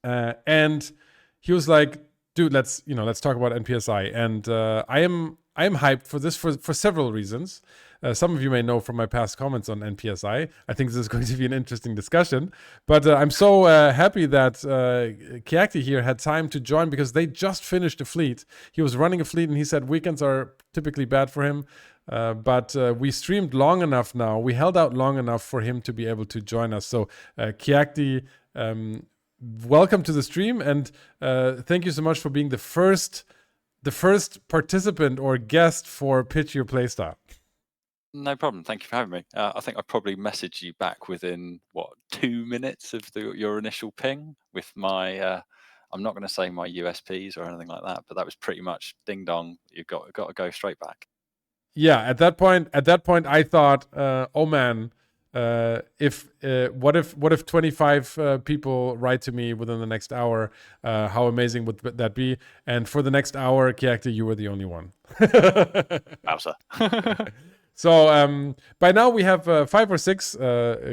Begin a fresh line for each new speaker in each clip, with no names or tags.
And he was like, dude, let's talk about NPSI. And I am hyped for this for several reasons. Some of you may know from my past comments on NPSI. I think this is going to be an interesting discussion. But I'm so happy that Keacte here had time to join, because they just finished a fleet. He was running a fleet, and he said weekends are typically bad for him. But we streamed long enough now. We held out long enough for him to be able to join us. So Keacte, welcome to the stream, and thank you so much for being the first participant or guest for Pitch Your Playstyle.
No problem. Thank you for having me. I think I probably messaged you back within 2 minutes of your initial ping with my. I'm not going to say my USPs or anything like that, but that was pretty much ding dong. You've got to go straight back.
Yeah, at that point, I thought, oh man, what if 25 people write to me within the next hour? How amazing would that be? And for the next hour, Keacte, you were the only one.
Bowser.
So by now we have 5 or 6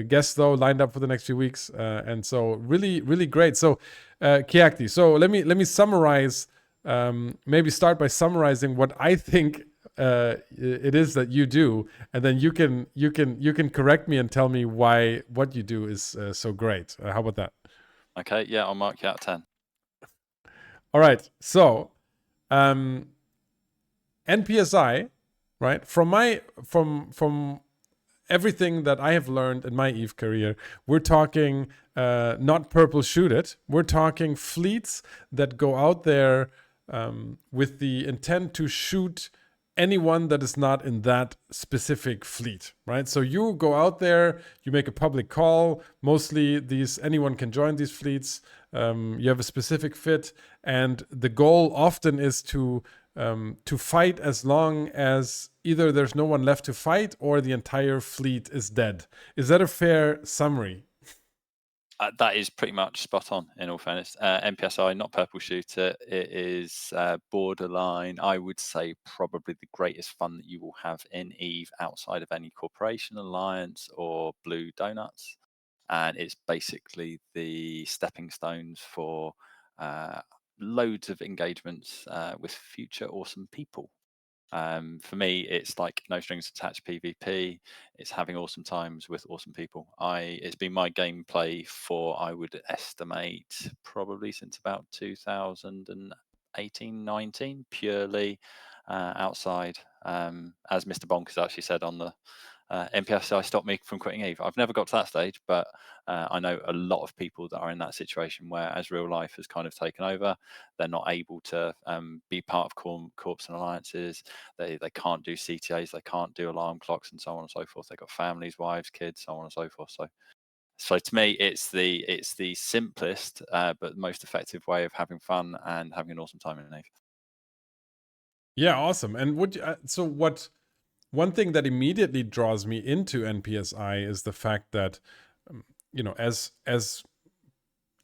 guests though lined up for the next few weeks, and so really great. So Keacte, so let me summarize. Maybe start by summarizing what I think it is that you do, and then you can correct me and tell me why what you do is so great. How about that?
Okay, yeah, I'll mark you out 10.
All right, so NPSI, right? From everything that I have learned in my EVE career, we're talking not purple shoot it. We're talking fleets that go out there with the intent to shoot anyone that is not in that specific fleet, right? So you go out there, you make a public call. Mostly anyone can join these fleets. You have a specific fit, and the goal often is to fight as long as either there's no one left to fight or the entire fleet is dead. Is that a fair summary?
That is pretty much spot on, in all fairness. NPSI, not purple shooter. It is borderline, I would say, probably the greatest fun that you will have in EVE outside of any corporation, alliance, or blue donuts. And it's basically the stepping stones for loads of engagements with future awesome people. For me, it's like no strings attached PvP. It's having awesome times with awesome people. It's been my gameplay for, I would estimate, probably since about 2018, 19, purely outside. As Mr. Bonkers actually said on the NPSI stopped me from quitting EVE. I've never got to that stage, but I know a lot of people that are in that situation where, as real life has kind of taken over, they're not able to be part of corps and alliances. They can't do CTAs, they can't do alarm clocks, and so on and so forth. They've got families, wives, kids, so on and so forth. So to me, it's the simplest but most effective way of having fun and having an awesome time in EVE.
Yeah, awesome. And one thing that immediately draws me into NPSI is the fact that, as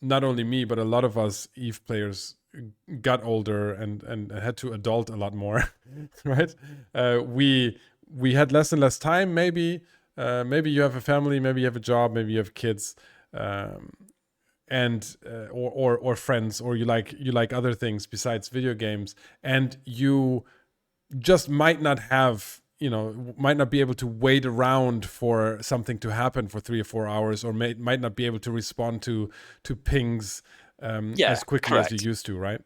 not only me, but a lot of us EVE players got older and had to adult a lot more, right? We had less and less time. Maybe you have a family, maybe you have a job, maybe you have kids, and or friends, or you like other things besides video games, and you just might not be able to wait around for something to happen for 3 or 4 hours, or might not be able to respond to pings as quickly
correct.
as you used to, right?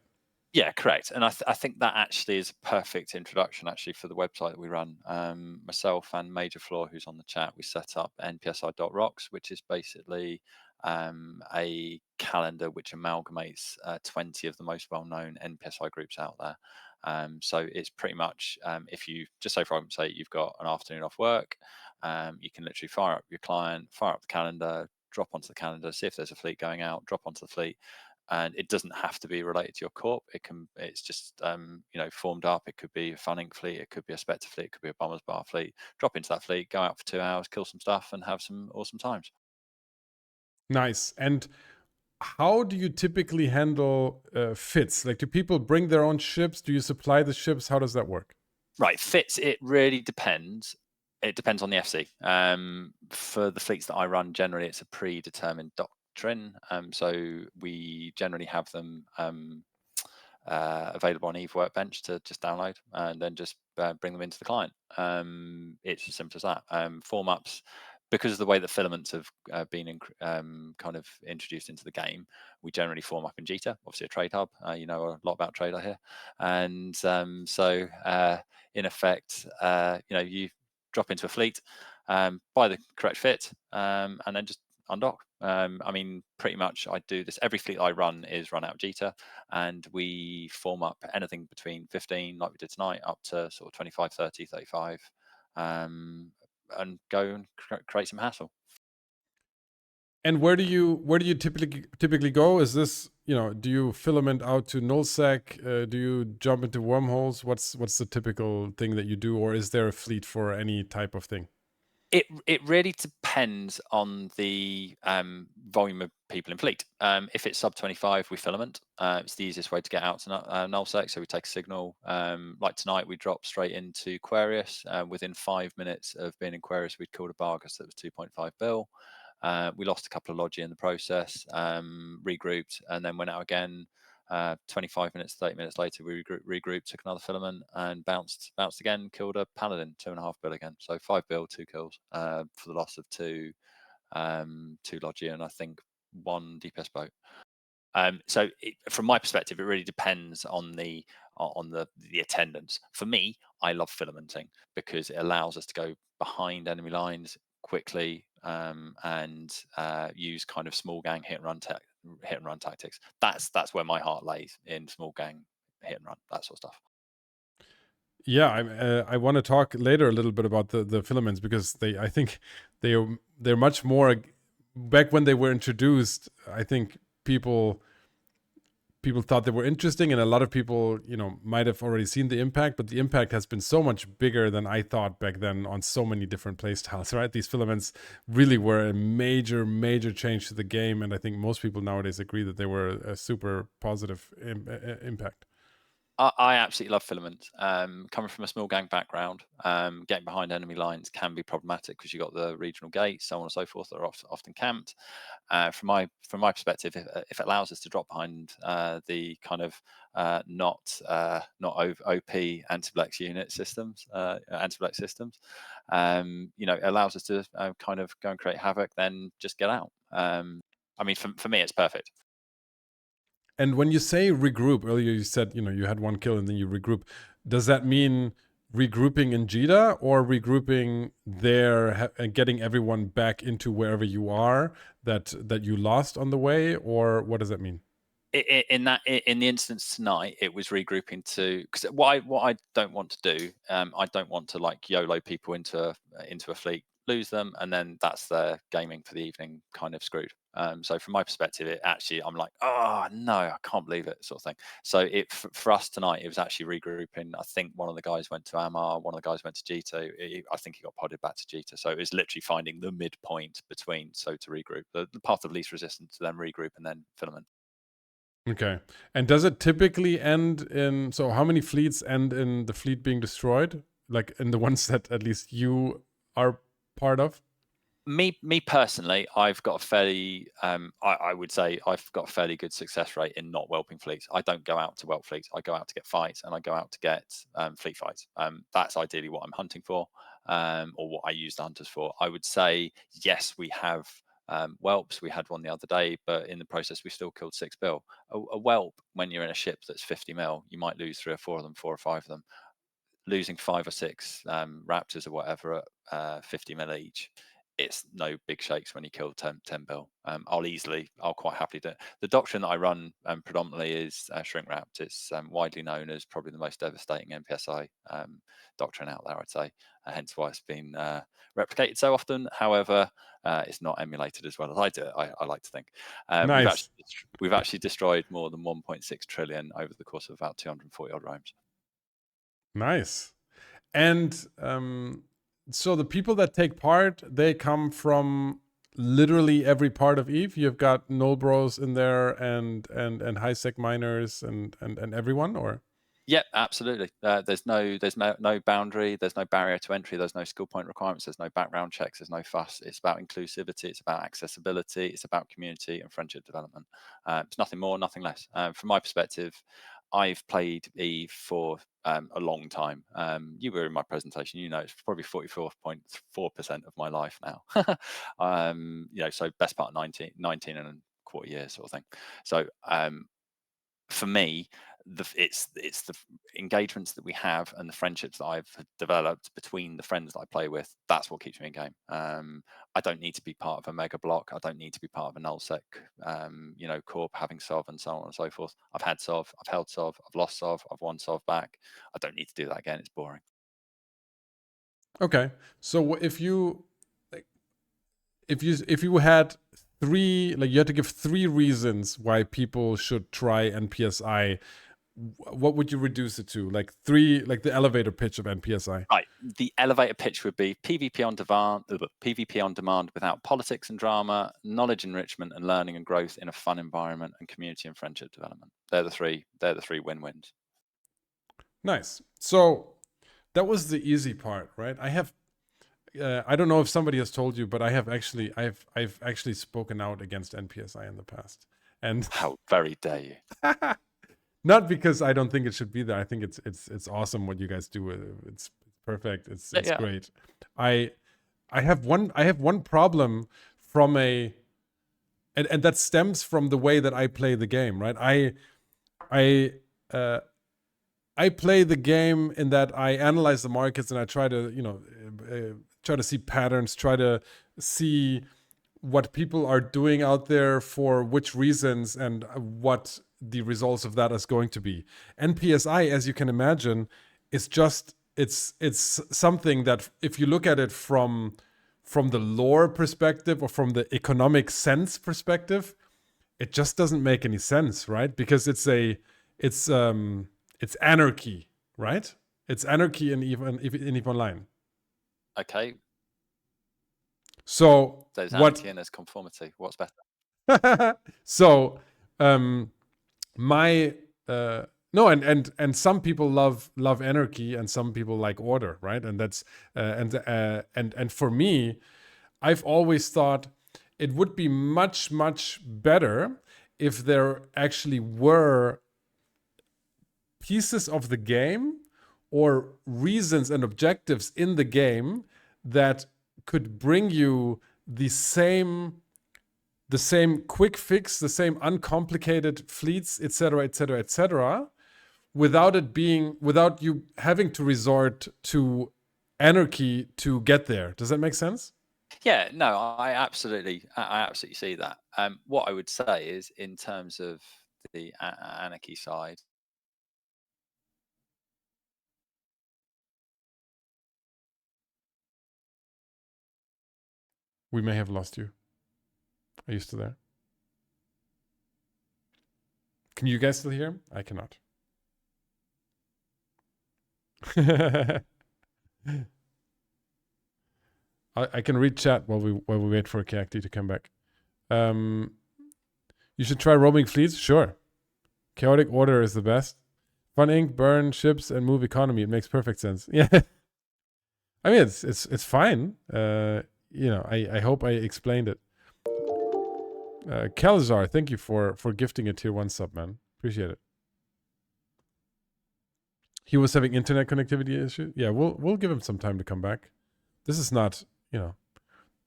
Yeah, correct. And I think that actually is a perfect introduction actually for the website that we run. Myself and Major Floor, who's on the chat, we set up npsi.rocks, which is basically a calendar which amalgamates 20 of the most well-known NPSI groups out there. So it's pretty much, if you just say, for argument's sake, you've got an afternoon off work, you can literally fire up your client, fire up the calendar, drop onto the calendar, see if there's a fleet going out, drop onto the fleet. And it doesn't have to be related to your corp. It's just formed up. It could be a Fun Inc. fleet, it could be a Spectre fleet, it could be a Bombers Bar fleet. Drop into that fleet, go out for 2 hours, kill some stuff, and have some awesome times.
Nice. And how do you typically handle fits? Like, do people bring their own ships? Do you supply the ships? How does that work?
Right, fits. It really depends. It depends on the FC. For the fleets that I run, generally it's a predetermined in. So we generally have them available on Eve Workbench to just download and then just bring them into the client. It's as simple as that. Form ups, because of the way that filaments have been kind of introduced into the game, we generally form up in Keacte, obviously a trade hub. You know a lot about trade, I hear. And so in effect, you drop into a fleet, buy the correct fit, and then just undock. I mean, pretty much I do this. Every fleet I run is run out of Keacte, and we form up anything between 15, like we did tonight, up to sort of 25, 30, 35, and go and create some hassle.
And where do you typically go? Is this, do you filament out to nullsec? Do you jump into wormholes? What's the typical thing that you do, or is there a fleet for any type of thing?
It really depends on the volume of people in fleet. If it's sub 25, we filament. It's the easiest way to get out to nullsec. So we take a signal. Like tonight, we dropped straight into Aquarius. Within 5 minutes of being in Aquarius, we'd killed a Bargus that was 2.5 bill. We lost a couple of Logi in the process, regrouped, and then went out again. 25 minutes, 30 minutes later, we regrouped, took another filament, and bounced again, killed a Paladin, 2.5 bill again. So 5 bill, 2 kills for the loss of 2 Logi, and I think 1 DPS boat. So from my perspective, it really depends on the attendance. For me, I love filamenting because it allows us to go behind enemy lines quickly and use kind of small gang hit and run tactics. That's where my heart lays, in small gang hit and run, that sort of stuff.
Yeah, I want to talk later a little bit about the filaments, because I think they're much more, back when they were introduced. I think people thought they were interesting, and a lot of people, might have already seen the impact, but the impact has been so much bigger than I thought back then on so many different playstyles, right? These filaments really were a major change to the game, and I think most people nowadays agree that they were a super positive impact.
I absolutely love filaments. Coming from a small gang background, getting behind enemy lines can be problematic because you've got the regional gates, so on and so forth, that are often camped. From my perspective, if it allows us to drop behind the kind of not OP anti-black unit systems, anti-black systems, it allows us to kind of go and create havoc, then just get out. I mean, for me, it's perfect.
And when you say regroup, earlier you said, you had 1 kill and then you regroup. Does that mean regrouping in Keacte, or regrouping there and getting everyone back into wherever you are that you lost on the way? Or what does that mean?
In the instance tonight, it was regrouping to, because what I don't want to do, I don't want to like YOLO people into a fleet, lose them, and then that's their gaming for the evening kind of screwed. So from my perspective, I'm like, oh no, I can't believe it, sort of thing. So for us tonight, it was actually regrouping. I think one of the guys went to Amar, one of the guys went to Keacte. I think he got podded back to Keacte. So it was literally finding the midpoint between, so to regroup, the path of least resistance to then regroup and then filament.
Okay. And does it typically end in, so how many fleets end in the fleet being destroyed? Like in the ones that at least you are part of?
Me personally, I've got a fairly, I would say I've got a fairly good success rate in not whelping fleets. I don't go out to whelp fleets. I go out to get fights, and I go out to get fleet fights. That's ideally what I'm hunting for, or what I use the hunters for. I would say yes, we have whelps. We had one the other day, but in the process, we still killed 6 bill. A whelp, when you're in a ship that's 50 mil, you might lose 3 or 4 of them, 4 or 5 of them. Losing 5 or 6 raptors or whatever at 50 mil each, it's no big shakes when you kill 10 bill. I'll quite happily do it. The doctrine that I run predominantly is shrink wrapped. It's widely known as probably the most devastating NPSI doctrine out there, I'd say. Hence why it's been replicated so often. However, it's not emulated as well as I do it, I like to think.
Nice.
We've actually destroyed more than 1.6 trillion over the course of about 240 odd roams.
Nice. And so the people that take part, they come from literally every part of Eve. You've got null bros in there, and high sec miners and everyone, or?
Yeah, absolutely. There's no boundary. There's no barrier to entry. There's no skill point requirements. There's no background checks. There's no fuss. It's about inclusivity. It's about accessibility. It's about community and friendship development. It's nothing more, nothing less. From my perspective, I've played Eve for a long time. You were in my presentation. You know, it's probably 44.4% of my life now. So best part of 19 and a quarter years sort of thing. So for me, it's the engagements that we have and the friendships that I've developed between the friends that I play with. That's what keeps me in game. I don't need to be part of a mega block. I don't need to be part of a nullsec, corp having sov and so on and so forth. I've had sov, I've held sov, I've lost sov, I've won sov back. I don't need to do that again. It's boring.
Okay, so if you had three, like you had to give three reasons why people should try NPSI, what would you reduce it to? Like three, like the elevator pitch of NPSI.
Right. The elevator pitch would be PvP on demand without politics and drama, knowledge enrichment and learning and growth in a fun environment, and community and friendship development. They're the three win-wins.
Nice. So that was the easy part, right? I don't know if somebody has told you, but I've actually spoken out against NPSI in the past. And
how very dare you?
Not because I don't think it should be there. I think it's awesome what you guys do. It's perfect. It's great. I have one problem from and that stems from the way that I play the game, right? I play the game in that I analyze the markets and I try to try to see patterns, try to see what people are doing out there for which reasons and what the results of that is going to be. NPSI, as you can imagine, is just it's something that if you look at it from the lore perspective or from the economic sense perspective, it just doesn't make any sense, right? Because it's anarchy, right? It's anarchy in EVE Online.
Okay.
So
there's anarchy and there's conformity. What's
better? So my no, and some people love anarchy and some people like order, right? And that's and for me, I've always thought it would be much better if there actually were pieces of the game or reasons and objectives in the game that could bring you the same quick fix, the same uncomplicated fleets, etc., etc., etc., without you having to resort to anarchy to get there. Does that make sense?
Yeah, no, I absolutely see that. What I would say is, in terms of the anarchy side,
we may have lost you. Are you still there? Can you guys still hear him? I cannot. I can read chat while we wait for Keacte to come back. You should try roaming fleets. Sure. Chaotic order is the best. Fun ink, burn ships, and move economy. It makes perfect sense. Yeah. I mean, it's fine. I hope I explained it. Calazar, thank you for gifting a tier 1 sub, man. Appreciate it. He was having internet connectivity issues. Yeah, we'll give him some time to come back. This is not,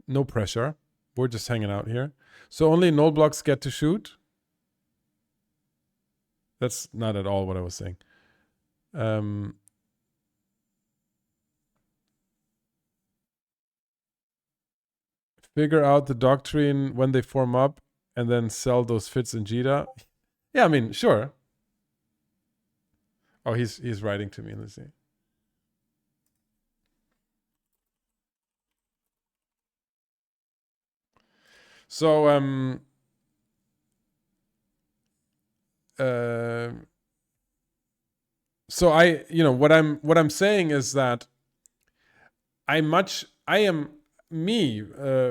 no pressure. We're just hanging out here. So only null blocks get to shoot. That's not at all what I was saying. Figure out the doctrine when they form up and then sell those fits in JITA. Yeah, I mean, sure. Oh, he's writing to me. Let's see. So so what I'm saying is that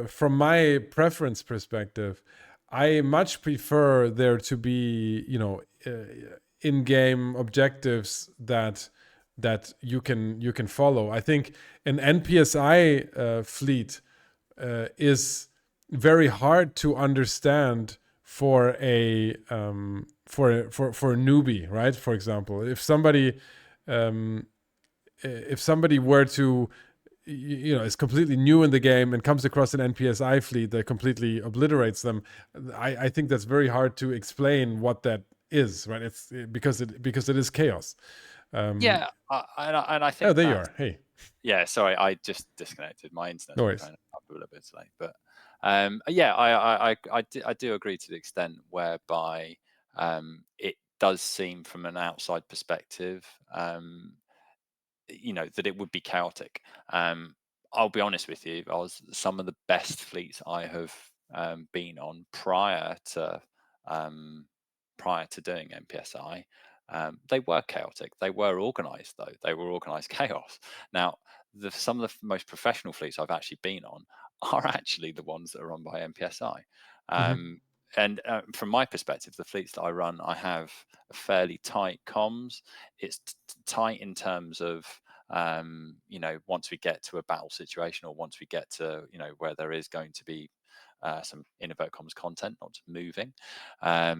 from my preference perspective, I much prefer there to be in-game objectives that you can follow. I think an NPSI fleet is very hard to understand for a for a newbie, right? For example, if somebody were to, is completely new in the game and comes across an NPSI fleet that completely obliterates them, I think that's very hard to explain what that is, right? It's because it is chaos.
Yeah, and I
Oh,
think
there you
that.
are. Hey,
Yeah, sorry, I just disconnected. My internet's
no
been
worries.
playing up a little bit today, but yeah, I do agree to the extent whereby it does seem from an outside perspective, that it would be chaotic. I'll be honest with you, I was some of the best fleets I have been on um, prior to doing NPSI. They were chaotic. They were organized, though. They were organized chaos. Now, some of the most professional fleets I've actually been on are actually the ones that are run by NPSI.
Mm-hmm.
Um, and from my perspective, the fleets that I run, I have a fairly tight comms. It's tight in terms of once we get to a battle situation, or once we get to where there is going to be some innovate comms content, not just moving. But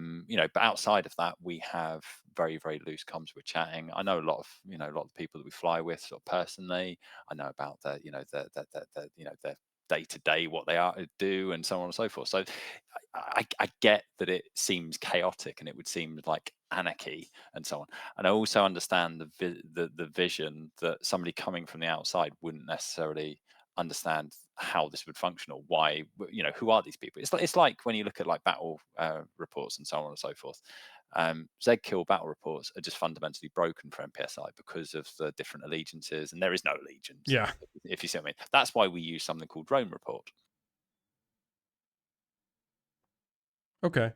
outside of that, we have very, very loose comms. We're chatting. I know a lot of the people that we fly with sort of personally. I know about their day to day, what they do, and so on and so forth. So I get that it seems chaotic and it would seem like anarchy and so on. And I also understand the vision that somebody coming from the outside wouldn't necessarily understand how this would function, or why, who are these people. It's like when you look at like battle reports and so on and so forth. Z kill battle reports are just fundamentally broken for NPSI because of the different allegiances, and there is no allegiance,
Yeah.
if you see what I mean. That's why we use something called drone report.
Okay.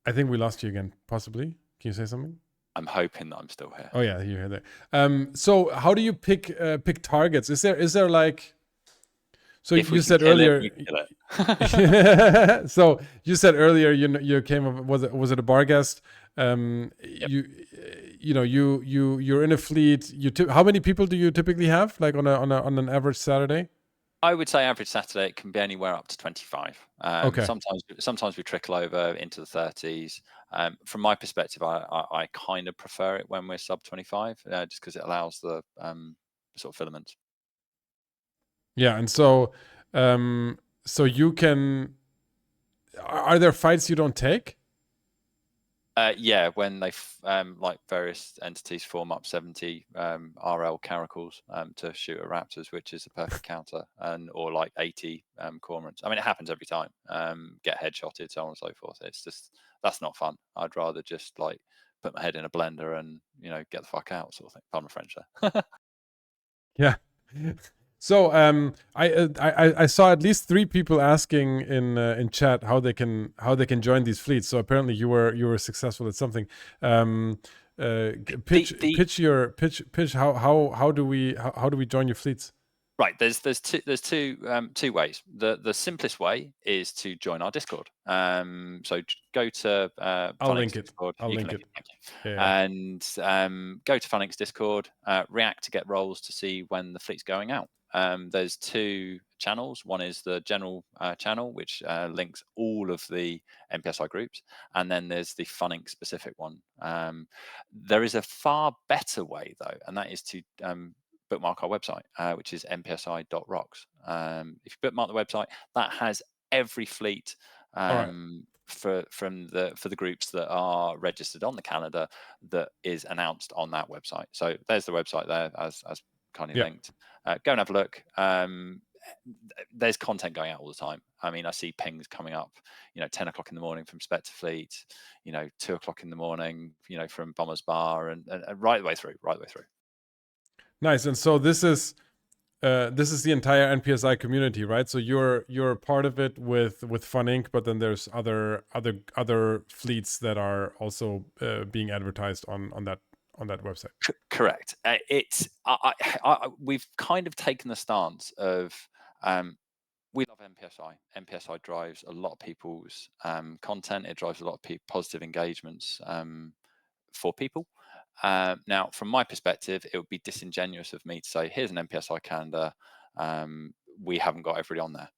I think we lost you again. Possibly. Can you say something?
I'm hoping that I'm still here.
Oh yeah, you're there. So how do you pick targets? Is there like, so
If we
you
can
said
kill it,
earlier.
we kill it.
So you said earlier, you came up, was it a bar guest?
Yep.
You're in a fleet. How many people do you typically have, like on an average Saturday?
I would say average Saturday it can be anywhere up to 25.
Okay.
Sometimes we trickle over into the 30s. From my perspective, I kind of prefer it when we're sub 25, just because it allows the sort of filaments.
Yeah, and so you can. Are there fights you don't take?
Yeah, when like various entities form up 70 RL caracals to shoot at raptors, which is a perfect counter, or like 80 cormorants. I mean, it happens every time. Get headshotted, so on and so forth. It's just, that's not fun. I'd rather just like put my head in a blender and get the fuck out, sort of thing. Pardon my French there.
Yeah. So I saw at least 3 people asking in chat how they can join these fleets. So apparently you were successful at something. Pitch. How do we join your fleets?
Right, there's two ways. The simplest way is to join our Discord. So go to
I'll
Phoenix
link it.
Discord.
I'll
You can
link
link
it.
it, thank you.
Yeah.
And go to Phoenix Discord. React to get roles to see when the fleet's going out. There's 2 channels. One is the general channel, which links all of the NPSI groups, and then there's the Funink specific one. There is a far better way though, and that is to bookmark our website, which is npsi.rocks. If you bookmark the website, that has every fleet
All right.
for the groups that are registered on the calendar that is announced on that website. So there's the website there as kindly
Yeah.
linked. Go and have a look. There's content going out all the time. I mean, I see pings coming up, 10 o'clock in the morning from Spectre Fleet, 2 o'clock in the morning, from Bombers Bar, and right the way through.
Nice. And so this is the entire NPSI community, right? So you're part of it with Fun Inc., but then there's other fleets that are also being advertised on that website.
Correct. We've kind of taken the stance of we love NPSI. NPSI drives a lot of people's content. It drives a lot of positive engagements for people. Now, from my perspective, it would be disingenuous of me to say, here's an NPSI calendar. We haven't got everybody on there.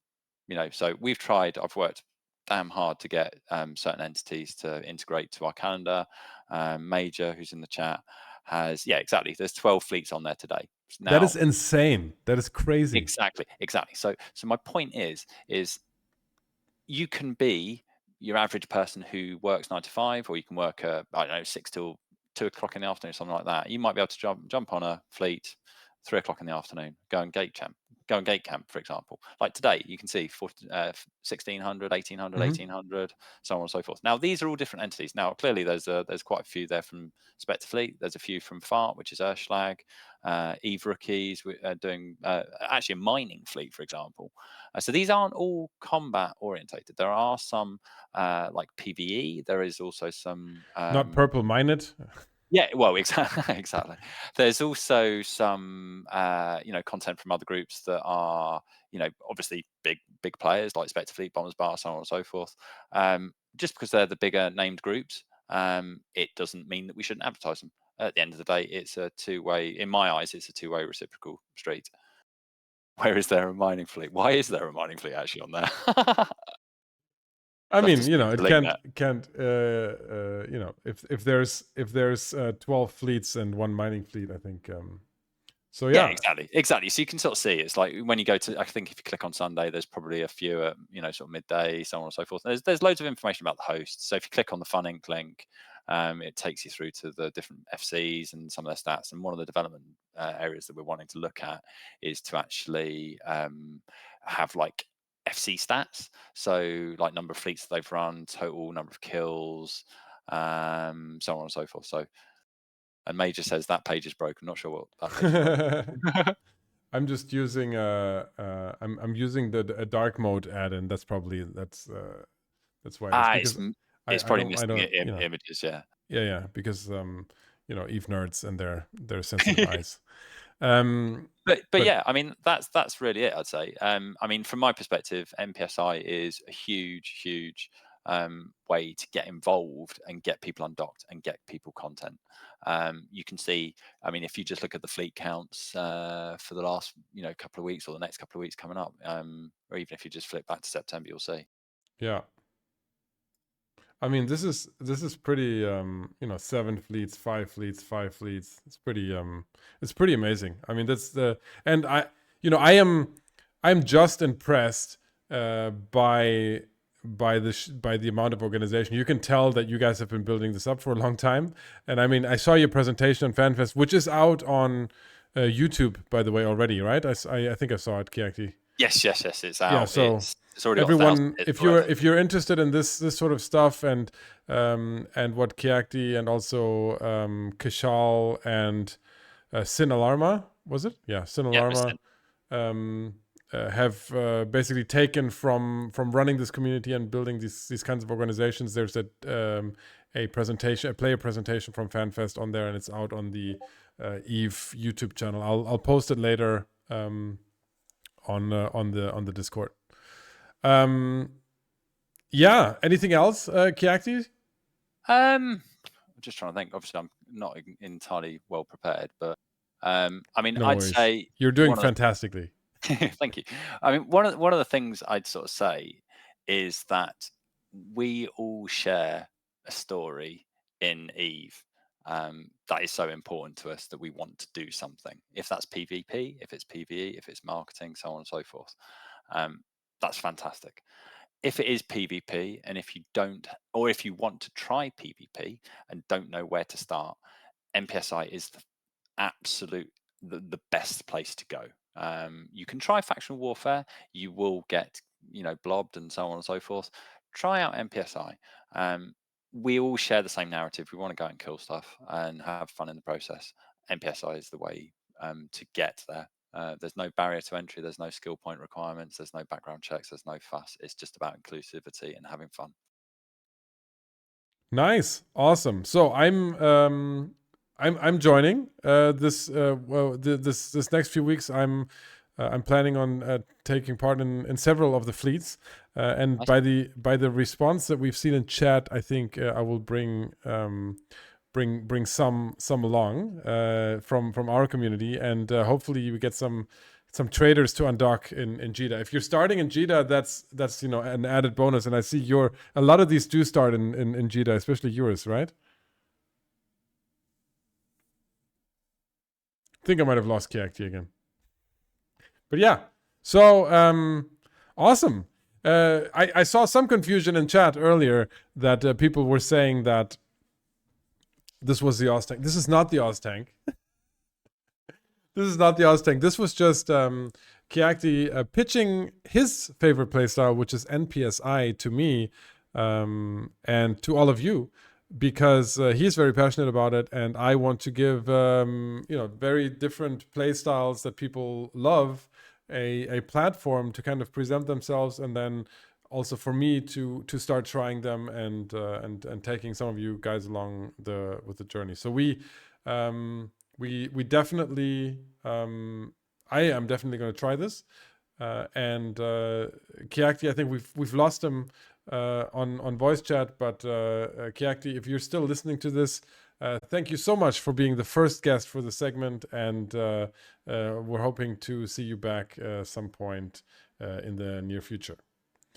So we've tried, I've worked damn hard to get certain entities to integrate to our calendar. Major, who's in the chat, has, yeah, exactly. There's 12 fleets on there today. Now,
that is insane. That is crazy.
Exactly. So my point is you can be your average person who works 9 to 5, or you can work I don't know, 6 till 2 o'clock in the afternoon, something like that. You might be able to jump on a fleet 3 o'clock in the afternoon, go and gate camp, for example. Like today, you can see 1600, 1800, 1800, so on and so forth. Now, these are all different entities. Now, clearly, there's quite a few there from Spectre Fleet. There's a few from Fart, which is Urschlag. Eve Rookies doing actually a mining fleet, for example. So these aren't all combat orientated. There are some like PvE. There is also some
not purple mined.
Yeah, well, exactly. There's also some, content from other groups that are, obviously big players like Spectre Fleet, Bombers Bar, so on and so forth. Just because they're the bigger named groups, it doesn't mean that we shouldn't advertise them. At the end of the day, it's a two-way. In my eyes, it's a two-way reciprocal street. Where is there a mining fleet? Why is there a mining fleet actually on there?
I mean,
it
can't. If there's 12 fleets and one mining fleet, I think. So yeah,
exactly. So you can sort of see it's like when you go to. I think if you click on Sunday, there's probably a few at sort of midday, so on and so forth. There's loads of information about the hosts. So if you click on the Fun Inc. link, it takes you through to the different FCs and some of their stats. And one of the development areas that we're wanting to look at is to actually have like FC stats, so like number of fleets that they've run, total number of kills, so on and so forth. So, and Major says that page is broken. Not sure what that page is broken.
I'm just using I'm using a dark mode add-in. That's why.
It's probably missing images.
Yeah. Because Eve nerds and their sensitive eyes.
But yeah, I mean that's really it. I'd say. I mean, from my perspective, NPSI is a huge way to get involved and get people undocked and get people content. You can see. I mean, if you just look at the fleet counts for the last couple of weeks or the next couple of weeks coming up, or even if you just flip back to September, you'll see.
Yeah. I mean, this is pretty 7 fleets, 5 fleets, 5 fleets. It's pretty amazing. I mean, I'm just impressed by the amount of organization. You can tell that you guys have been building this up for a long time. And I mean, I saw your presentation on FanFest, which is out on YouTube, by the way, already, right? I think I saw it, Keacte.
Yes, it's out.
Yeah, so
it's already
everyone, if you're interested in this sort of stuff and what Keacte and also Kishal and Sin Alarma, was it? Yeah, Sin Alarma have basically taken from running this community and building these kinds of organizations. There's a player presentation from FanFest on there, and it's out on the Eve YouTube channel. I'll post it later on the Discord. Yeah. Anything else, Keacte?
I'm just trying to think. Obviously, I'm not entirely well prepared, but I mean,
No
I'd
worries.
say
you're doing fantastically.
Thank you. I mean, one of the things I'd sort of say is that we all share a story in Eve that is so important to us that we want to do something. If that's PvP, if it's PvE, if it's marketing, so on and so forth. That's fantastic. If it is PvP, and if you don't, or if you want to try PvP and don't know where to start, NPSI is the best place to go. You can try factional warfare. You will get blobbed and so on and so forth. Try out NPSI. We all share the same narrative. We want to go and kill stuff and have fun in the process. NPSI is the way to get there. There's no barrier to entry. There's no skill point requirements. There's no background checks. There's no fuss. It's just about inclusivity and having fun.
Nice, awesome. So I'm joining this next few weeks. I'm I'm planning on taking part in several of the fleets, and
Nice.
by the response that we've seen in chat, I think I will bring some along from our community, and hopefully we get some traders to undock in Jita. If you're starting in Jita, that's an added bonus. And I see a lot of these do start in Jita, especially yours, right? I think I might have lost Keacte again. But yeah, so awesome. I saw some confusion in chat earlier that people were saying that this was the Oz tank. This is not the Oz tank. This is not the Oz tank. This was just Keacte pitching his favorite playstyle, which is NPSI, to me and to all of you, because he's very passionate about it, and I want to give very different playstyles that people love a platform to kind of present themselves, and then also for me to start trying them and taking some of you guys along with the journey. So we definitely I am definitely going to try this, and Keacte, I think we've lost him on voice chat, but Keacte, if you're still listening to this, thank you so much for being the first guest for the segment, and we're hoping to see you back some point in the near future.